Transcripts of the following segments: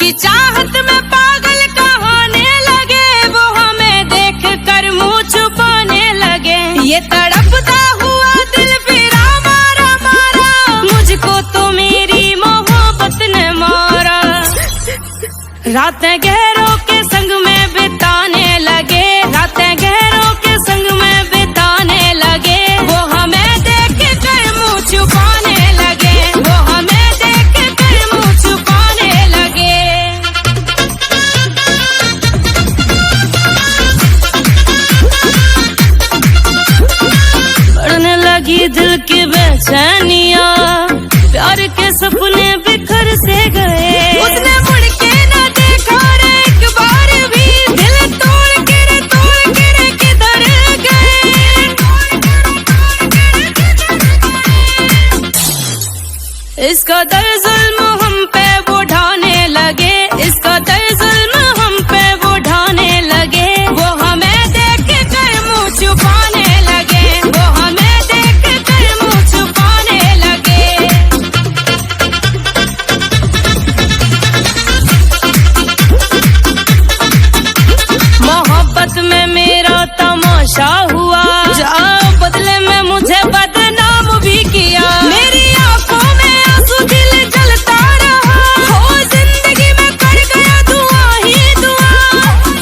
उसकी चाहत में पागल कहाने लगे, वो हमें देख कर मुंह छुपाने लगे। ये तड़पता हुआ दिल फिरा मारा मारा, मुझको तो मेरी मोहब्बत ने मारा। रातें गहरों के संग में बिताने लगे, रातें गहरों के संग में बिताने लगे। वो हमें देख कर मुंह छुपाने लगे, वो हमें देख कर मुंह छुपाने लगे। बढ़ने लगी दिल की बेचैनियां, प्यार के सपने बिखर से गए। उसने मुड़ के न देखा रे एक बार भी, दिल तोड़ के किधर गए। इसका दर जुल्म हम पे वो ढाने लगे, इसका दर जुल्म हम पे वो ढाने लगे। वो हमें देख कर मुंह छुपाने लगे, वो हमें देख कर मुंह छुपाने लगे। मोहब्बत में मेरा तमाशा हुआ, जहाँ बदले में मुझे बदनाम भी किया। मेरी आंखों में आंसू, दिल जलता रहा, हो जिंदगी में कर गया दुआ ही दुआ,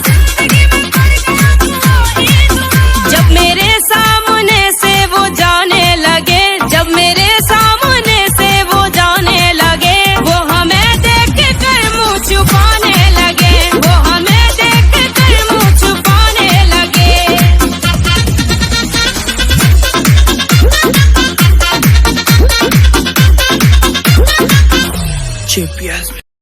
जिंदगी में कर गया दुआ ही दुआ। जब मेरे सामने से वो जाने लगे, जब मेरे सामने से वो जाने लगे। वो हमें देख कर मुंह छुपाने लगे, वो हमें देख कर मुंह छुपाने लगे। GPS